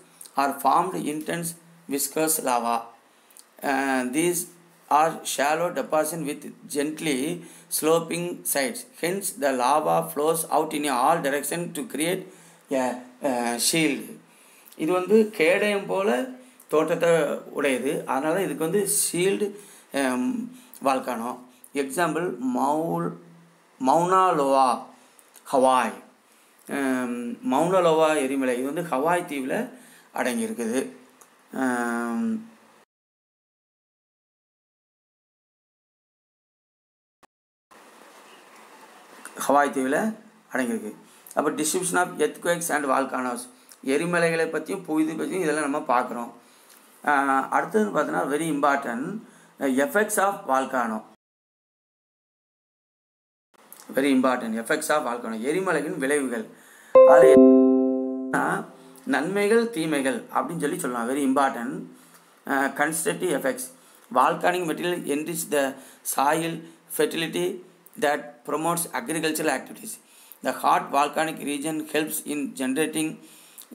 S1: are formed intense viscous lava. These are shallow deposits with gently sloping sides. Hence, the lava flows out in all directions to create a shield. இது வந்து கேடயம் போல தோற்றத்தை உடையது, அதனால இதுக்கு வந்து shield volcano. Example Mauna Loa, Hawaii. Mauna Loa எரிமலை இது வந்து ஹவாய் தீவில் அடங்கியிருக்குது. ஹவாய் தீவில் அடங்கியிருக்கு. அப்போ distribution of earthquakes and volcanoes, எரிமலைகளை பற்றியும் புவிது பற்றியும் இதெல்லாம் நம்ம பார்க்குறோம். அடுத்தது பார்த்தோன்னா very important effects of volcano. Very important effects of volcano, எரிமலையின் விளைவுகள். அதில் நன்மைகள் தீமைகள் அப்படின்னு சொல்லலாம். Very important constructive effects. Volcanic material enrich the soil fertility that promotes agricultural activities. The hot volcanic region helps in generating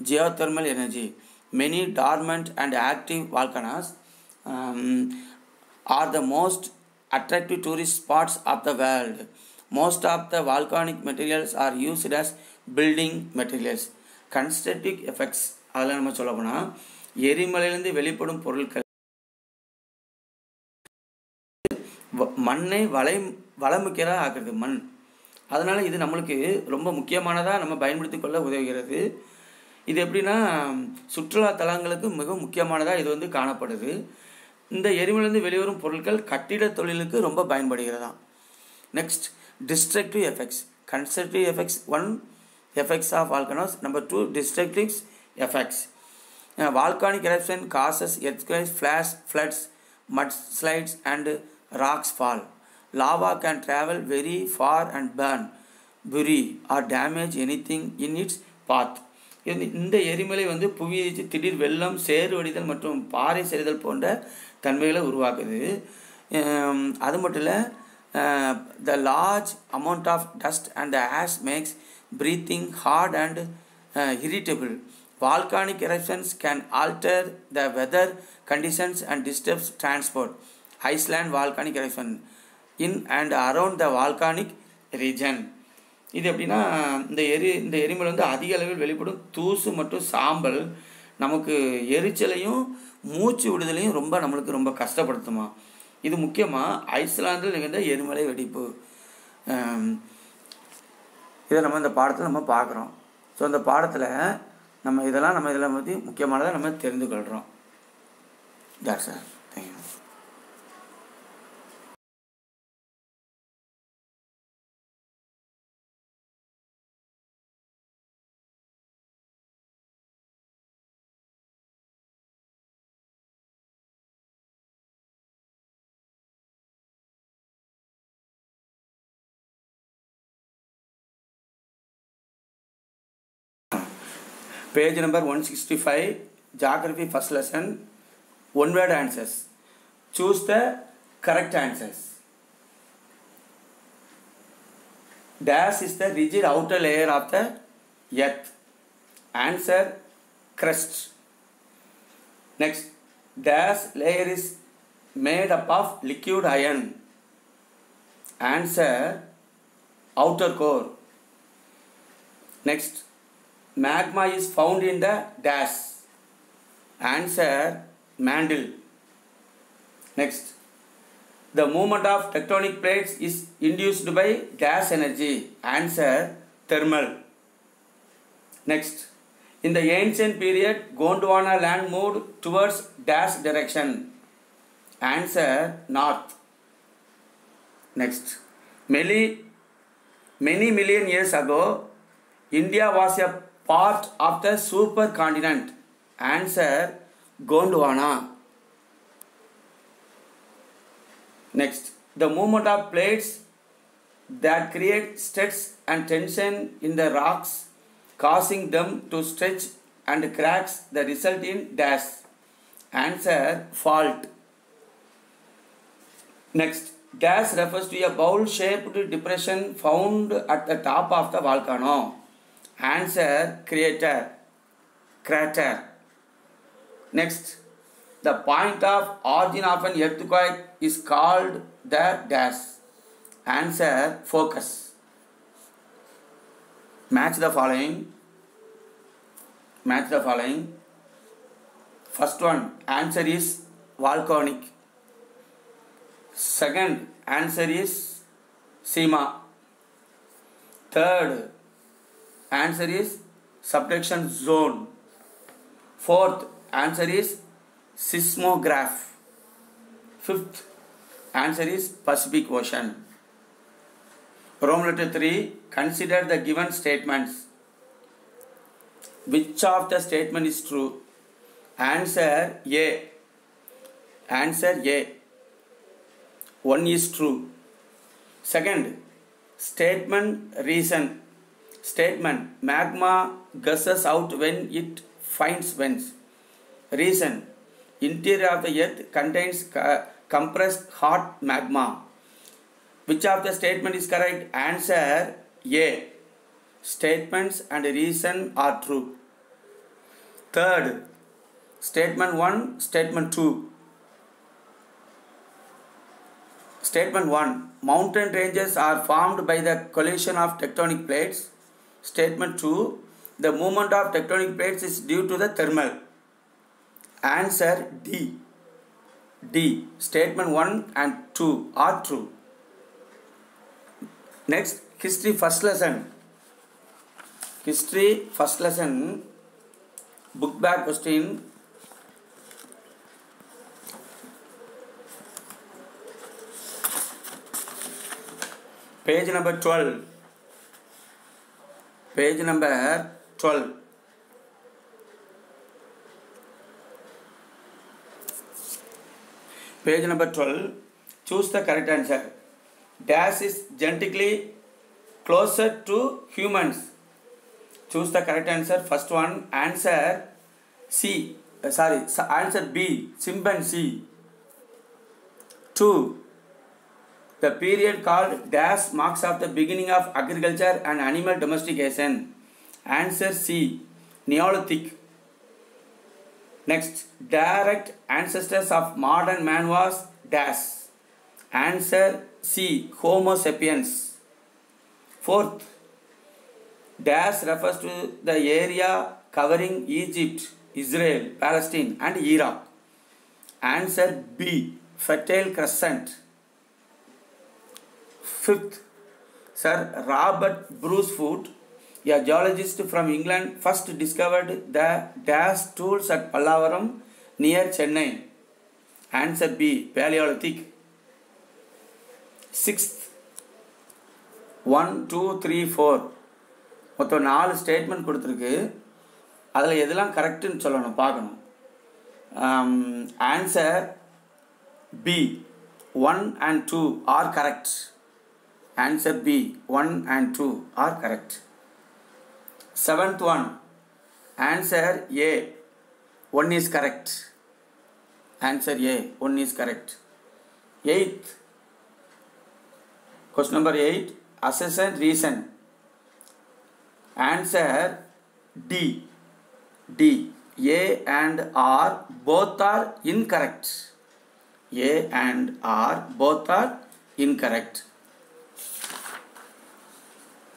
S1: geothermal energy. Many dormant and active volcanoes are the most attractive tourist spots of the world. Most of the volcanic materials are used as building materials. Constructive effects அதெல்லாம் நம்ம சொல்ல போனால் எரிமலையிலிருந்து வெளிப்படும் பொருட்கள் மண்ணை வளமிக்கதாக ஆக்குறது மண். அதனால் இது நம்மளுக்கு ரொம்ப முக்கியமானதாக நம்ம பயன்படுத்தி கொள்ள உதவுகிறது. இது எப்படின்னா சுற்றுலா தலங்களுக்கு மிக முக்கியமானதாக இது வந்து காணப்படுது. இந்த எரிமலையிலிருந்து வெளிவரும் பொருட்கள் கட்டிட தொழிலுக்கு ரொம்ப பயன்படுகிறதா. Next destructive effects. Constructive effects 1 effects of volcanoes. Number 2 destructive effects. Volcanic eruption causes earthquakes, floods, mudslides and rocks fall. Lava can travel very far and burn, bury or damage anything in its path. இந்த எரிமலை வந்து புவியீர்ச்சி, திடீர் வெள்ளம், சேறு வடிதல் மற்றும் பாறை சரிதல் போன்ற தன்மைகளை உருவாக்குது. அது மட்டும் இல்லை, the large amount of dust and the ash makes breathing hard and irritable. Volcanic eruptions can alter the weather conditions and disturb transport. Iceland volcanic eruption in and around the volcanic region. இது எப்படின்னா இந்த எரிமலை வந்து அதிக அளவில் வெளிப்படும் தூசு மற்றும் சாம்பல் நமக்கு எரிச்சலையும் மூச்சு விடுதலையும் நம்மளுக்கு ரொம்ப கஷ்டப்படுத்துமா. இது முக்கியமாக ஐஸ்லாந்தில் நிகழ்ந்த எரிமலை வெடிப்பு. இதை நம்ம இந்த பாடத்தில் நம்ம பார்க்குறோம். ஸோ அந்த பாடத்தில் நம்ம இதில் பற்றி முக்கியமானதை நம்ம தெரிந்து கொள்கிறோம். Sir thank you. Page number 165, Geography first lesson, one word answers. Choose the correct answers. Dash is the rigid outer layer of the earth. Answer, crust. Next, dash layer is made up of liquid iron. Answer, outer core. Next, magma is found in the dash. Answer, mantle. Next, the movement of tectonic plates is induced by gas energy. Answer, thermal. Next, in the ancient period, Gondwana land moved towards dash direction. Answer, north. Next, many million years ago, India was a part of the supercontinent. Answer, Gondwana. Next, the movement of plates that create stress and tension in the rocks, causing them to stretch and cracks that result in dash. Answer, fault. Next, dash refers to a bowl-shaped depression found at the top of the volcano. Answer, crater. Next, the point of origin of an earthquake is called the dash. Answer, focus. Match the following. First one, answer is volcanic. Second, answer is Sima. Third, answer is subduction zone. Fourth, answer is seismograph. Fifth, answer is Pacific Ocean. Roman letter 3, consider the given statements. Which of the statement is true? Answer A. Answer A. One is true. Second, statement reason. Statement, magma gushes out when it finds vents. Reason, interior of the earth contains compressed hot magma. Which of the statement is correct? Answer A. Statements and reason are true. Third, statement 1, statement 2. Statement 1. Mountain ranges are formed by the collision of tectonic plates. Statement 2. The movement of tectonic plates is due to the thermal. Answer D. D. Statement 1 and 2 are true. Next, history first lesson. History first lesson, book back question. Page number 12. Page number 12. Page number 12. Choose the correct answer. Dash is genetically closer to humans. Choose the correct answer. First one, answer C. Answer B, chimpanzee. 2. The period called dash marks of the beginning of agriculture and animal domestication. Answer C, Neolithic. Next, direct ancestors of modern man was dash. Answer C, Homo sapiens. 4th, dash refers to the area covering Egypt, Israel, Palestine and Iraq. Answer B, Fertile Crescent. 5th, Sir Robert Brucefoot, a geologist from England, first discovered the dash tools at Pallavaram near Chennai. Answer B, Paleolithic. 6th, 1, 2, 3, 4 மொத்தம் 4 statement கொடுத்துருக்கு. அதில் எதெல்லாம் கரெக்டுன்னு சொல்லணும், பார்க்கணும். Answer B, 1 and 2 are correct. Answer B, 1 and 2 are correct. 7th one, answer A, 1 is correct. Answer A, 1 is correct. 8th, question number 8, assess and reason. Answer D. D, A and R both are incorrect. A and R both are incorrect.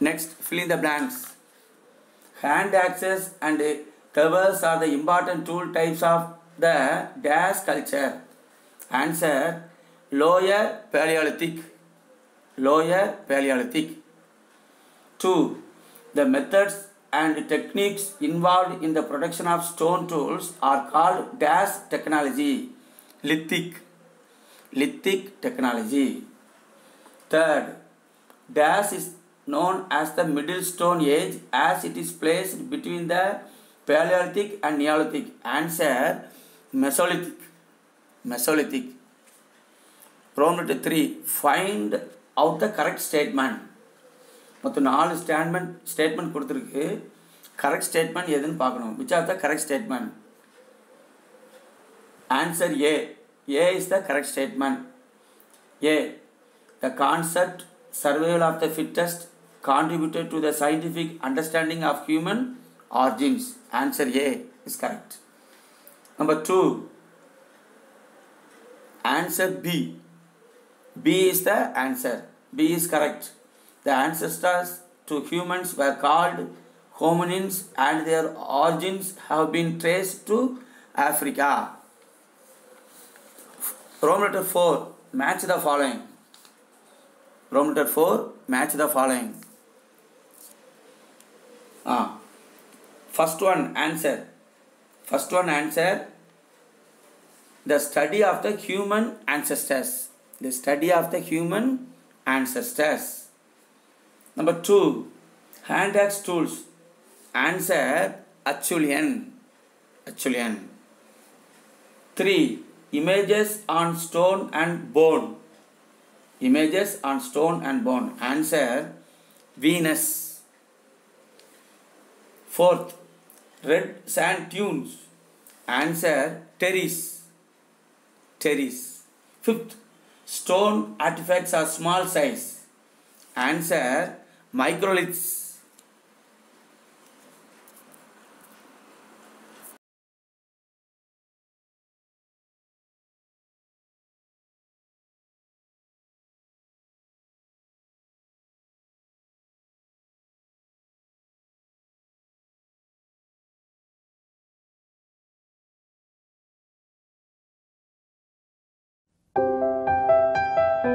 S1: Next, fill in the blanks. Hand axes and covers are the important tool types of the dash culture. Answer Lower Paleolithic. Lower Paleolithic. 2. The methods and techniques involved in the production of stone tools are called dash technology. Lithic. Lithic technology. 3rd, dash is known as the Middle Stone Age as it is placed between the Paleolithic and Neolithic. Answer Mesolithic. Mesolithic. Problem number 3. Find out the correct statement. மொத்தம் 4 statement கொடுத்துருக்கு. Correct statement எதுன்னு பார்க்கணும். Which are the correct statement? Answer A. A is the correct statement. A. The concept survival of the fittest contributed to the scientific understanding of human origins. Answer A is correct. Number 2. Answer B. B is the answer. B is correct. The ancestors to humans were called hominins and their origins have been traced to Africa. Problem number 4. Match the following. Problem number 4. Match the following. First one answer. First one answer. The study of the human ancestors. The study of the human ancestors. Number 2. Hand axe tools. Answer Acheulean. Acheulean. 3. Images on stone and bone. Images on stone and bone. Answer Venus. 4th. Red sand dunes. Answer Terrace. Terrace. 5th. Stone artifacts are small size. Answer Microliths.